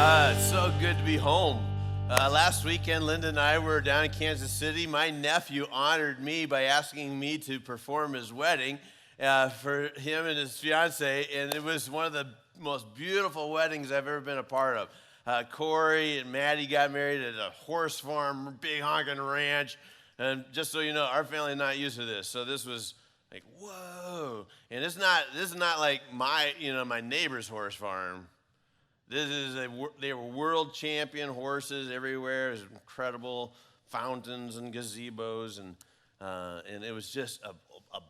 It's so good to be home. Last weekend, Linda and I were down in Kansas City. My nephew honored me by asking me to perform his wedding for him and his fiance, and it was one of the most beautiful weddings I've ever been a part of. Corey and Maddie got married at a horse farm, big honking ranch, and just so you know, our family is not used to this, so this was like, whoa. And this is not like my neighbor's horse farm. They were world champion horses everywhere. It was incredible fountains and gazebos, and it was just a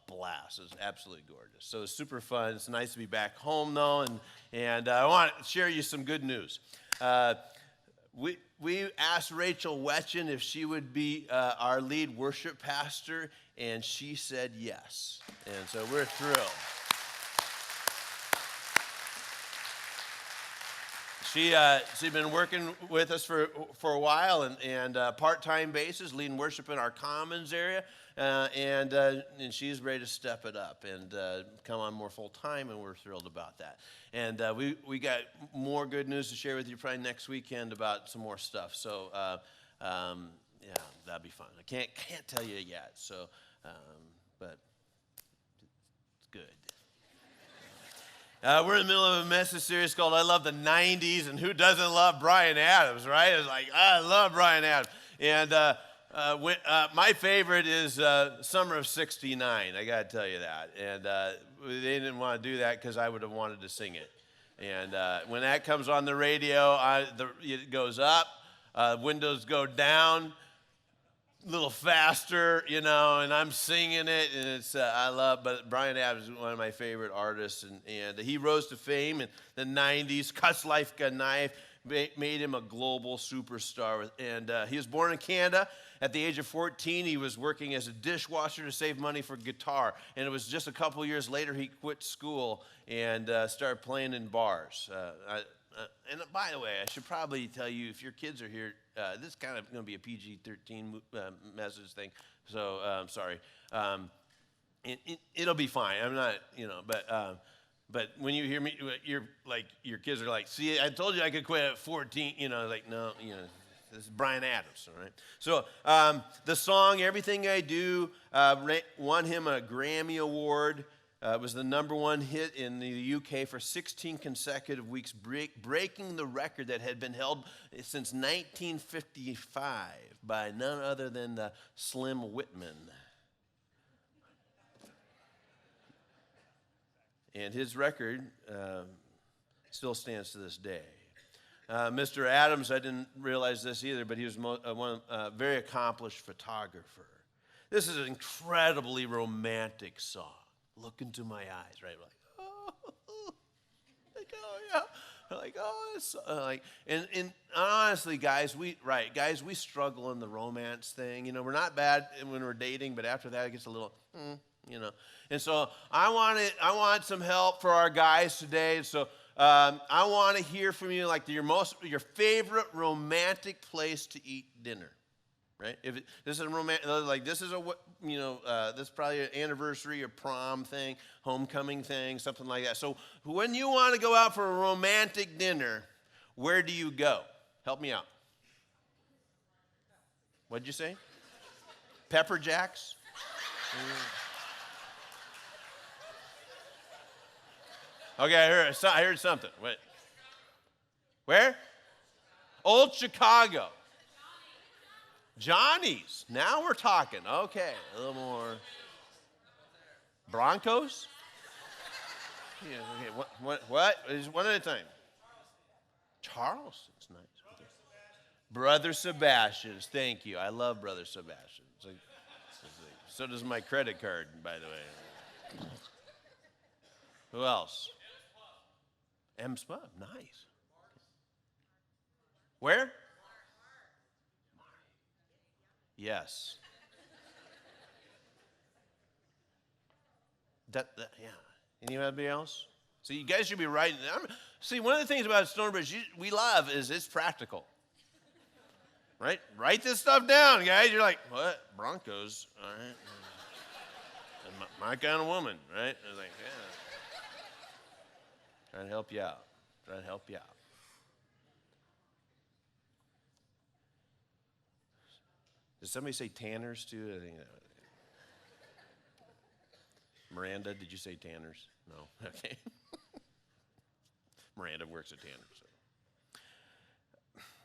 blast. It was absolutely gorgeous. So it was super fun. It's nice to be back home though, and I want to share you some good news. We asked Rachel Wetchen if she would be our lead worship pastor, and she said yes. And so we're thrilled. She's been working with us for a while and part-time basis, leading worship in our Commons area, and she's ready to step it up and come on more full-time, and we're thrilled about that. And we got more good news to share with you probably next weekend about some more stuff. So yeah, that'd be fun. I can't tell you yet. So, but it's good. We're in the middle of a message series called I Love the 90's, and who doesn't love Bryan Adams, right? It's like, I love Bryan Adams. And my favorite is Summer of 69, I got to tell you that. And they didn't want to do that because I would have wanted to sing it. And when that comes on the radio, it goes up, windows go down, a little faster, and I'm singing it, and it's but Bryan Adams is one of my favorite artists, and he rose to fame in the 90's, cuts like a knife, made him a global superstar, and he was born in Canada. At the age of 14, he was working as a dishwasher to save money for guitar, and it was just a couple years later he quit school and started playing in bars. And by the way, I should probably tell you, if your kids are here, this is kind of going to be a PG-13 message thing, so I'm sorry. It'll be fine. I'm not, but when you hear me, your kids are like, see, I told you I could quit at 14, like, no, this is Bryan Adams, all right? So the song, Everything I Do, won him a Grammy Award. It was the #1 hit in the UK for 16 consecutive weeks, breaking the record that had been held since 1955 by none other than the Slim Whitman. And his record still stands to this day. Mr. Adams, I didn't realize this either, but he was a very accomplished photographer. This is an incredibly romantic song. Look into my eyes, right? And honestly, guys, we struggle in the romance thing. We're not bad when we're dating, but after that, it gets a little, And so I want some help for our guys today. And so I want to hear from you, like your favorite romantic place to eat dinner. Right? If this is a romantic, this is this is probably an anniversary or prom thing, homecoming thing, something like that. So when you want to go out for a romantic dinner, where do you go? Help me out. What'd you say? Pepper Jacks? Okay, I heard something. Wait. Where? Old Chicago. Johnny's. Now we're talking. Okay, a little more. Broncos? Yeah, okay. What? One at a time. Charleston's nice. Brother Sebastian's. Thank you. I love Brother Sebastian's. So does my credit card, by the way. Who else? M's Pub. Nice. Where? Yes. Yeah. Anybody else? So you guys should be writing. See, one of the things about StoneBridge we love is it's practical. Right? Write this stuff down, guys. You're like, what? Broncos? All right. My kind of woman, right? I was like, yeah. Trying to help you out. Did somebody say Tanners too? I think Miranda, did you say Tanners? No? Okay. Miranda works at Tanners. So.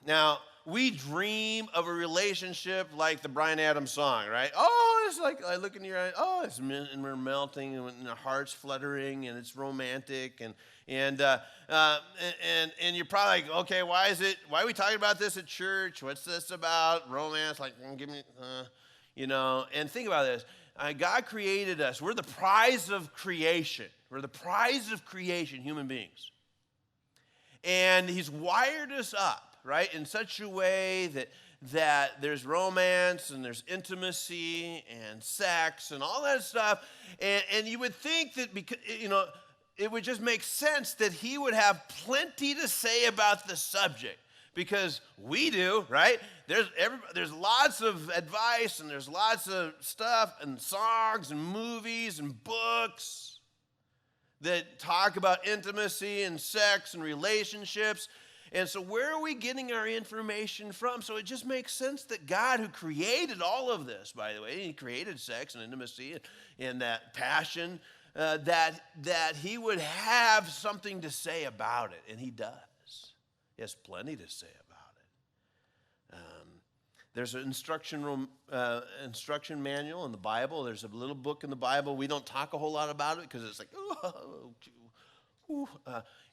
Now, we dream of a relationship like the Bryan Adams song, right? Oh, it's like I look in your eyes. Oh, and we're melting, and our hearts fluttering, and it's romantic, and you're probably like, okay, why are we talking about this at church? What's this about? Romance? Like, give me, And think about this. God created us. We're the prize of creation. We're the prize of creation, human beings. And he's wired us up, right, in such a way that there's romance and there's intimacy and sex and all that stuff. And you would think that, because, it would just make sense that he would have plenty to say about the subject. Because we do, right? There's lots of advice and there's lots of stuff and songs and movies and books that talk about intimacy and sex and relationships. And so where are we getting our information from? So it just makes sense that God, who created all of this, by the way, he created sex and intimacy and that passion, that he would have something to say about it, and he does. He has plenty to say about it. There's an instruction manual in the Bible. There's a little book in the Bible. We don't talk a whole lot about it because it's like,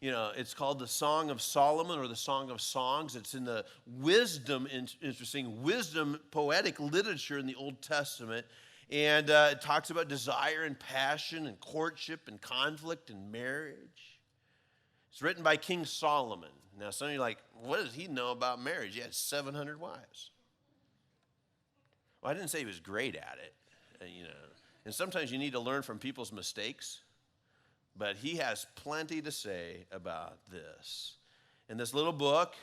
it's called the Song of Solomon or the Song of Songs. It's in the wisdom poetic literature in the Old Testament. And it talks about desire and passion and courtship and conflict and marriage. It's written by King Solomon. Now, some of you are like, what does he know about marriage? He had 700 wives. Well, I didn't say he was great at it, And sometimes you need to learn from people's mistakes. But he has plenty to say about this. And this little book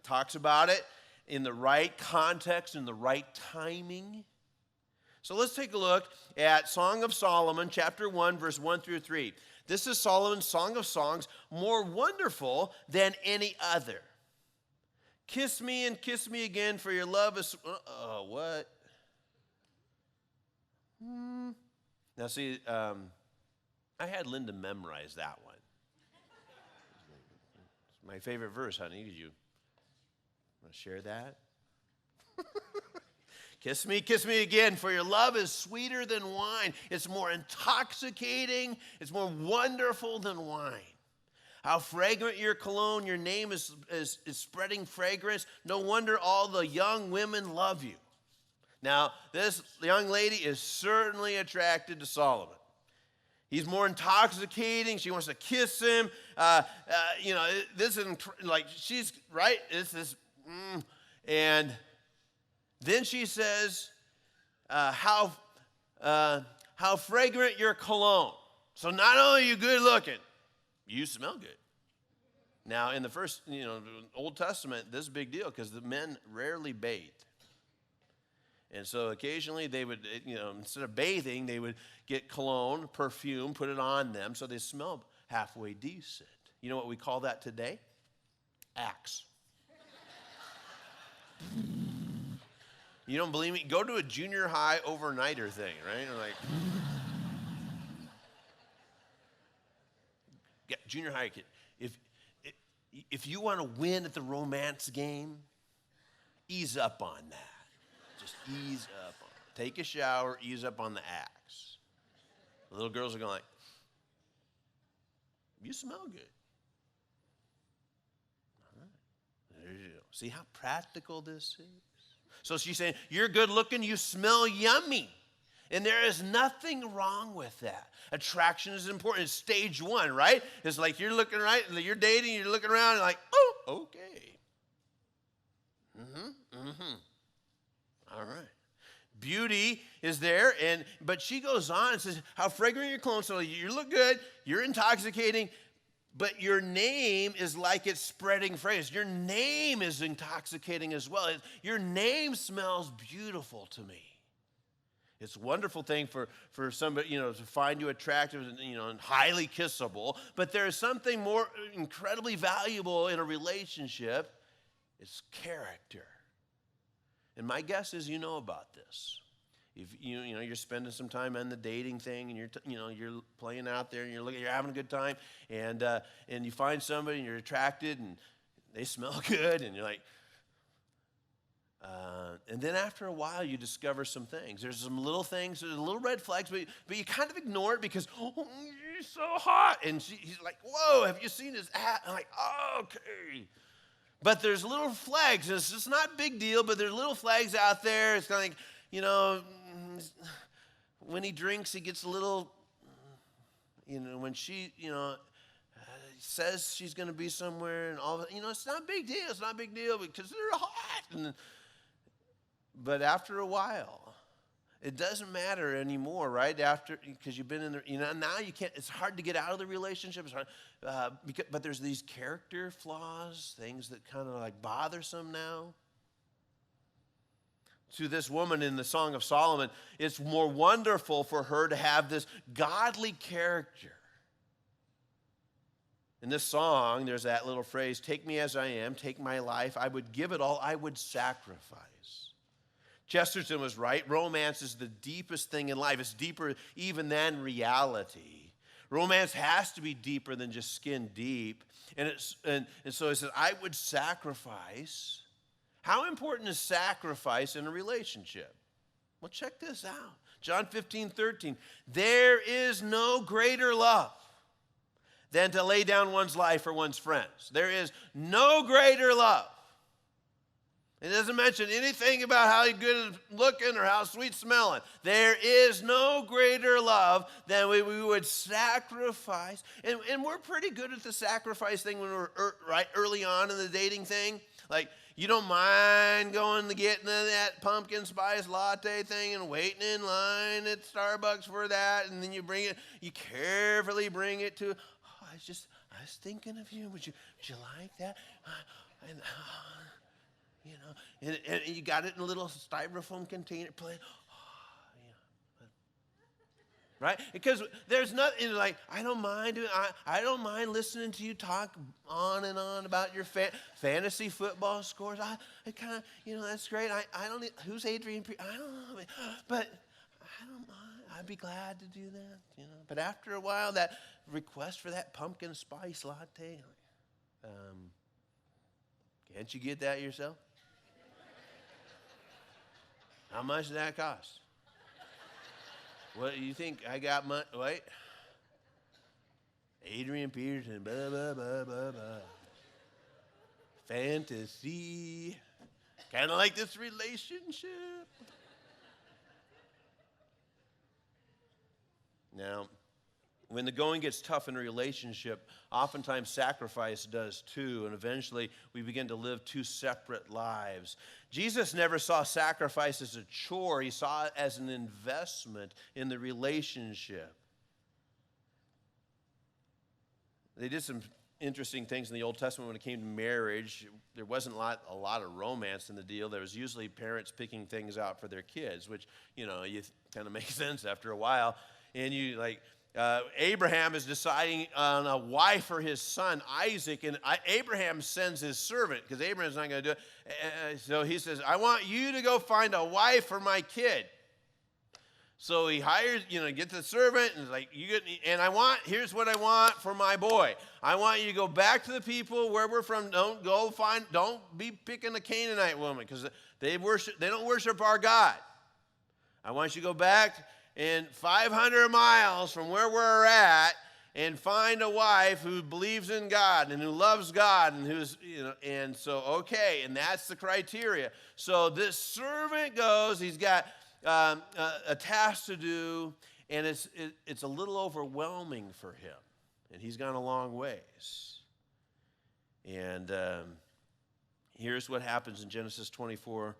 talks about it in the right context, in the right timing. So let's take a look at Song of Solomon, chapter 1, verse 1 through 3. This is Solomon's Song of Songs, more wonderful than any other. Kiss me and kiss me again, for your love is... what? Now see, I had Linda memorize that one. It's my favorite verse, honey. Did you want to share that? Kiss me again, for your love is sweeter than wine. It's more intoxicating. It's more wonderful than wine. How fragrant your cologne. Your name is spreading fragrance. No wonder all the young women love you. Now, this young lady is certainly attracted to Solomon. He's more intoxicating. She wants to kiss him. This is like, she's right. And then she says, how fragrant your cologne. So not only are you good looking, you smell good. Now, in the first, Old Testament, this is a big deal because the men rarely bathed. And so occasionally they would, instead of bathing, they would get cologne, perfume, put it on them so they smelled halfway decent. You know what we call that today? Axe. You don't believe me? Go to a junior high overnighter thing, right? Or like, yeah, junior high kid. If you want to win at the romance game, ease up on that. Just ease up on it. Take a shower, ease up on the axe. The little girls are going like, you smell good. All right. There you go. See how practical this is? So she's saying, you're good looking, you smell yummy. And there is nothing wrong with that. Attraction is important. It's stage one, right? It's like you're looking right, you're dating, you're looking around, and like, oh, okay. All right. Beauty is there, but she goes on and says, how fragrant your cologne. So you look good, you're intoxicating, but your name is like it's spreading fragrance. Your name is intoxicating as well. Your name smells beautiful to me. It's a wonderful thing for somebody, to find you attractive and highly kissable. But there is something more incredibly valuable in a relationship. It's character. And my guess is you know about this. If you're spending some time on the dating thing, and you're playing out there, and you're having a good time, and you find somebody, and you're attracted, and they smell good, and you're like, and then after a while, you discover some things. There's some little things, there's little red flags, but you kind of ignore it because, oh, you're so hot. And he's like, whoa, have you seen his ass? I'm like, oh, okay. But there's little flags. It's just not a big deal, but there's little flags out there. It's kind of like, when he drinks, he gets a little, when she, says she's going to be somewhere and all that, it's not a big deal. It's not a big deal because they're hot. But after a while, it doesn't matter anymore, right? Because you've been in there, now you can't, it's hard to get out of the relationship. It's hard, but there's these character flaws, things that kind of like bothersome now. To this woman in the Song of Solomon, it's more wonderful for her to have this godly character. In this song, there's that little phrase, take me as I am, take my life. I would give it all, I would sacrifice. Chesterton was right. Romance is the deepest thing in life. It's deeper even than reality. Romance has to be deeper than just skin deep. And so he says, I would sacrifice. How important is sacrifice in a relationship? Well, check this out. John 15:13. There is no greater love than to lay down one's life for one's friends. There is no greater love. It doesn't mention anything about how good looking or how sweet smelling. There is no greater love than we would sacrifice. And we're pretty good at the sacrifice thing when we're right early on in the dating thing. Like, you don't mind going to getting that pumpkin spice latte thing and waiting in line at Starbucks for that. And then you carefully bring it to, I was thinking of you. Would you like that? And you got it in a little styrofoam container. Right? Because there's nothing like, I don't mind listening to you talk on and on about your fantasy football scores. I kind of, that's great. I don't need, who's Adrian? I don't know. But I don't mind. I'd be glad to do that, But after a while, that request for that pumpkin spice latte, can't you get that yourself? How much does that cost? What do you think? I got money. Wait. Adrian Peterson, blah, blah, blah, blah, blah. Fantasy. Kind of like this relationship. Now, when the going gets tough in a relationship, oftentimes sacrifice does too, and eventually we begin to live two separate lives. Jesus never saw sacrifice as a chore. He saw it as an investment in the relationship. They did some interesting things in the Old Testament when it came to marriage. There wasn't a lot of romance in the deal. There was usually parents picking things out for their kids, which, you kind of makes sense after a while. And Abraham is deciding on a wife for his son Isaac, and Abraham sends his servant because Abraham's not going to do it. So he says, I want you to go find a wife for my kid. So he hires, gets the servant, and is like, here's what I want for my boy. I want you to go back to the people where we're from. Don't be picking a Canaanite woman because they don't worship our God. I want you to go back and 500 miles from where we're at and find a wife who believes in God and who loves God and and that's the criteria. So this servant goes, he's got a task to do, and it's a little overwhelming for him, and he's gone a long ways. And here's what happens in Genesis 24:12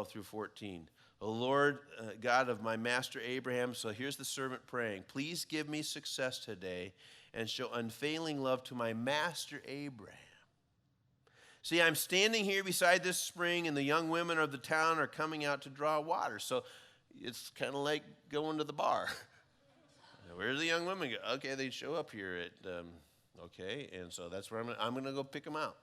through 14. O Lord, God of my master Abraham, so here's the servant praying, please give me success today and show unfailing love to my master Abraham. See, I'm standing here beside this spring, and the young women of the town are coming out to draw water. So it's kind of like going to the bar. Where do the young women go? Okay, they show up here at, and so that's where I'm going to go pick them out.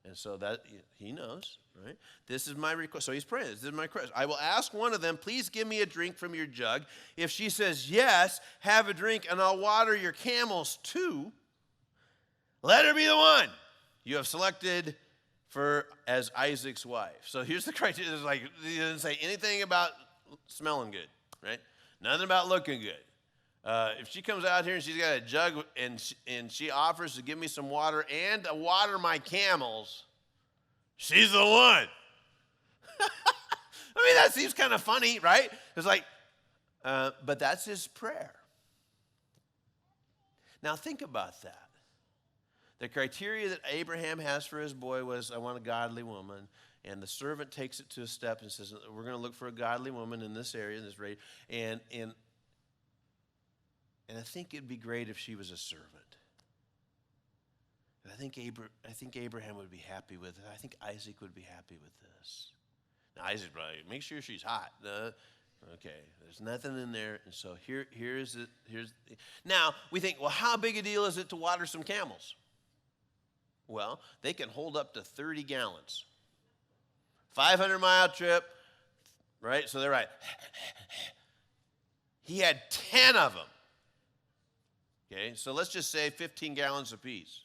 And so that he knows, right? This is my request. So he's praying. This is my request. I will ask one of them, please give me a drink from your jug. If she says yes, have a drink, and I'll water your camels too. Let her be the one you have selected as Isaac's wife. So here's the criteria. It's like, he doesn't say anything about smelling good, right? Nothing about looking good. If she comes out here and she's got a jug and she offers to give me some water and to water my camels, she's the one. I mean, that seems kind of funny, right? It's like, but that's his prayer. Now think about that. The criteria that Abraham has for his boy was, I want a godly woman. And the servant takes it to a step and says, we're going to look for a godly woman in this area, in this race. And I think it'd be great if she was a servant. And I think Abraham would be happy with it. I think Isaac would be happy with this. Now Isaac probably, make sure she's hot. Okay, there's nothing in there. And so here's it. Now we think, well, how big a deal is it to water some camels? Well, they can hold up to 30 gallons. 500-mile trip, right? So they're right. He had 10 of them. Okay, so let's just say 15 gallons apiece.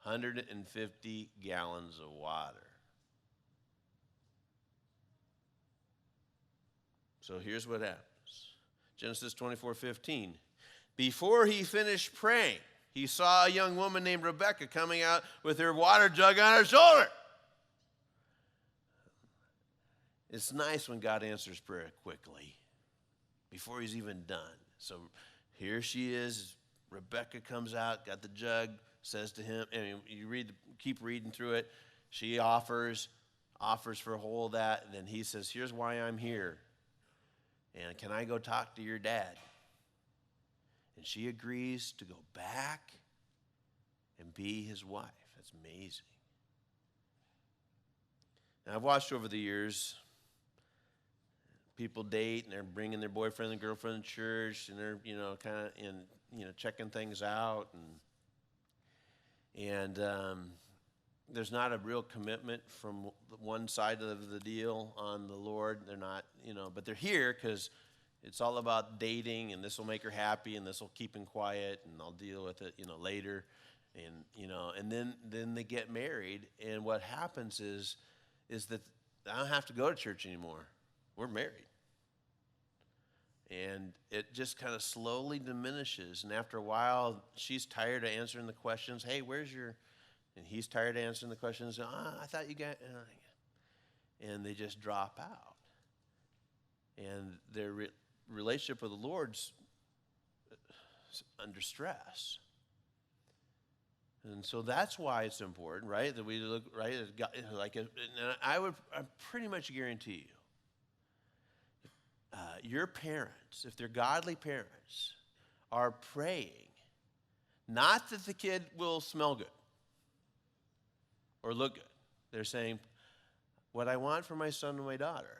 150 gallons of water. So here's what happens. Genesis 24:15. Before he finished praying, he saw a young woman named Rebekah coming out with her water jug on her shoulder. It's nice when God answers prayer quickly, before he's even done. So here she is. Rebekah comes out, got the jug, says to him, and you keep reading through it. She offers for a whole of that, and then he says, here's why I'm here. And can I go talk to your dad? And she agrees to go back and be his wife. That's amazing. Now, I've watched over the years, people date and they're bringing their boyfriend and girlfriend to church, and they're, kind of checking things out, and there's not a real commitment from one side of the deal on the Lord. They're not, but they're here because it's all about dating, and this will make her happy, and this will keep him quiet, and I'll deal with it, later, and then they get married, and what happens is that I don't have to go to church anymore. We're married. And it just kind of slowly diminishes. And after a while, she's tired of answering the questions. Hey, and he's tired of answering the questions. I thought you got, and they just drop out. And their relationship with the Lord's under stress. And so that's why it's important, right? That we look, right? And I pretty much guarantee you, your parents, if they're godly parents, are praying, not that the kid will smell good or look good. They're saying, what I want for my son and my daughter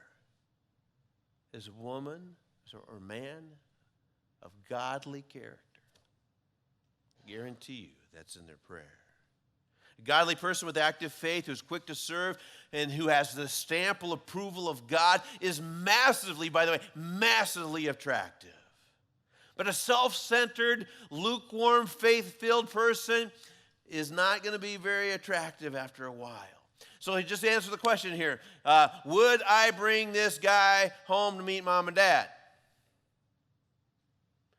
is a woman or man of godly character. I guarantee you that's in their prayer. A godly person with active faith who's quick to serve and who has the stamp of approval of God is massively, by the way, massively attractive. But a self-centered, lukewarm, faith-filled person is not going to be very attractive after a while. So he just answered the question here. Would I bring this guy home to meet mom and dad?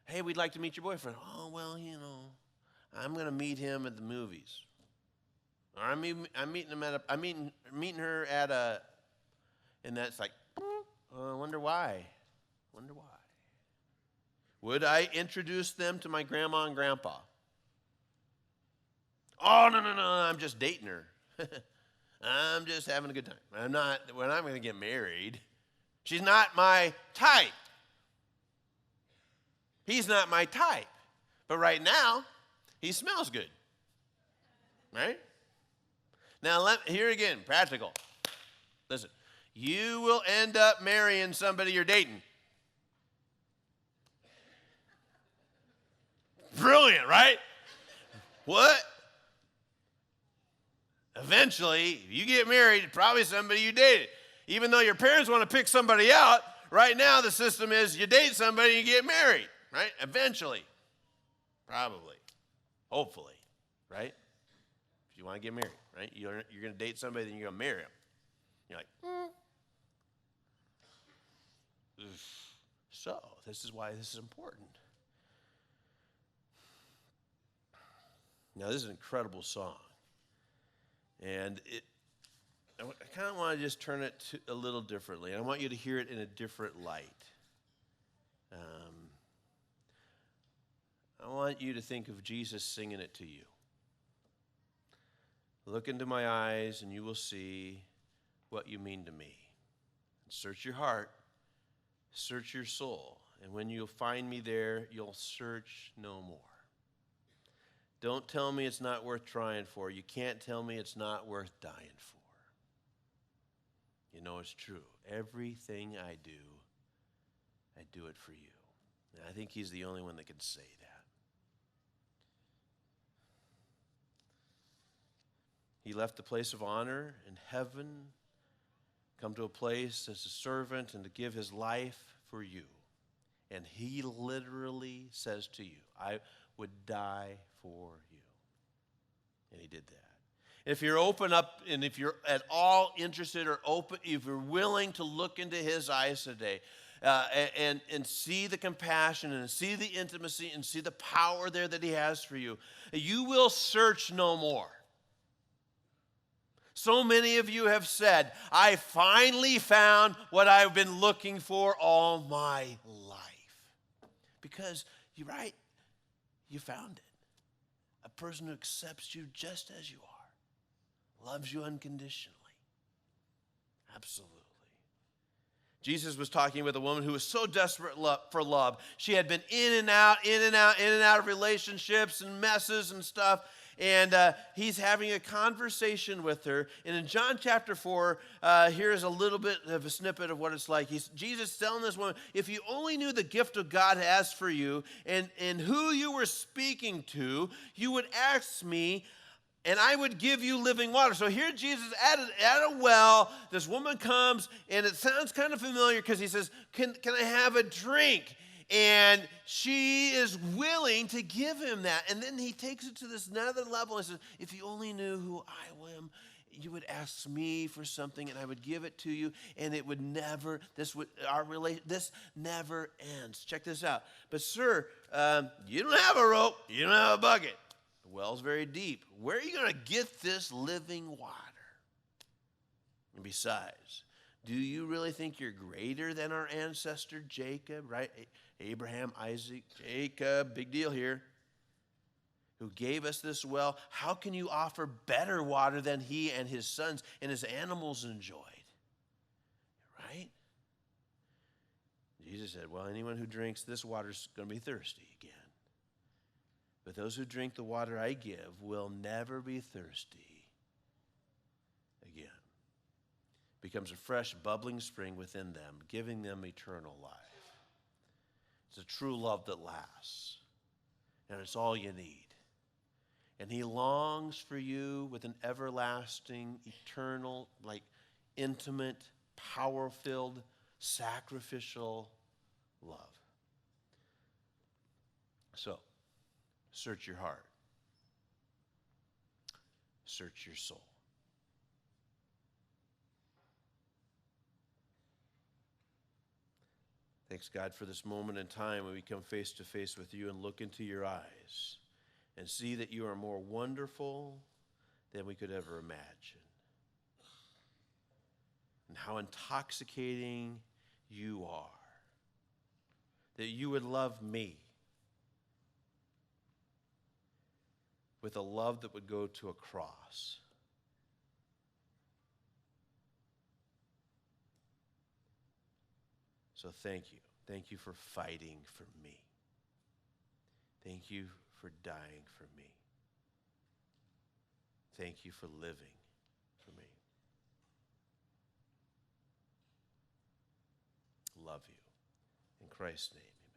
Hey, we'd like to meet your boyfriend. Oh, well, I'm going to meet him at the movies. Or I'm meeting her at a, and that's like, I wonder why. Would I introduce them to my grandma and grandpa? Oh, no, I'm just dating her. I'm just having a good time. We're not going to get married. She's not my type. He's not my type. But right now, he smells good. Right? Now, here again, practical. Listen, you will end up marrying somebody you're dating. Brilliant, right? What? eventually, if you get married, it's probably somebody you dated. Even though your parents want to pick somebody out, right now the system is you date somebody and you get married, right? Eventually. Probably. Hopefully, right? If you want to get married, right? You're going to date somebody, then you're going to marry them. You're like, So, this is why this is important. Now, this is an incredible song. And I kind of want to just turn it a little differently. I want you to hear it in a different light. I want you to think of Jesus singing it to you. Look into my eyes, and you will see what you mean to me. Search your heart. Search your soul. And when you'll find me there, you'll search no more. Don't tell me it's not worth trying for. You can't tell me it's not worth dying for. You know it's true. Everything I do it for you. And I think he's the only one that can say that. He left the place of honor in heaven, come to a place as a servant and to give his life for you. And he literally says to you, I would die for you. And he did that. If you're open up and if you're at all interested or open, if you're willing to look into his eyes today and see the compassion and see the intimacy and see the power there that he has for you, you will search no more. So many of you have said, I finally found what I've been looking for all my life. Because, you're right, you found it. A person who accepts you just as you are, loves you unconditionally. Absolutely. Jesus was talking with a woman who was so desperate for love. She had been in and out of relationships and messes and stuff. And he's having a conversation with her. And in John chapter 4, here's a little bit of a snippet of what it's like. Jesus telling this woman, if you only knew the gift of God has for you and who you were speaking to, you would ask me, and I would give you living water. So here Jesus at a well, this woman comes, and it sounds kind of familiar because he says, can I have a drink? And she is willing to give him that. And then he takes it to this another level and says, if you only knew who I am, you would ask me for something and I would give it to you. And it would never, this never ends. Check this out. But sir, you don't have a rope. You don't have a bucket. The well's very deep. Where are you going to get this living water? And besides, do you really think you're greater than our ancestor Jacob, right? Abraham, Isaac, Jacob, big deal here, who gave us this well. How can you offer better water than he and his sons and his animals enjoyed? Right? Jesus said, well, anyone who drinks this water is going to be thirsty again. But those who drink the water I give will never be thirsty again. Becomes a fresh, bubbling spring within them, giving them eternal life. It's a true love that lasts, and it's all you need. And he longs for you with an everlasting, eternal, intimate, power-filled, sacrificial love. So, search your heart. Search your soul. Thanks, God, for this moment in time when we come face to face with you and look into your eyes and see that you are more wonderful than we could ever imagine. And how intoxicating you are. That you would love me with a love that would go to a cross. So thank you. Thank you for fighting for me. Thank you for dying for me. Thank you for living for me. Love you. In Christ's name.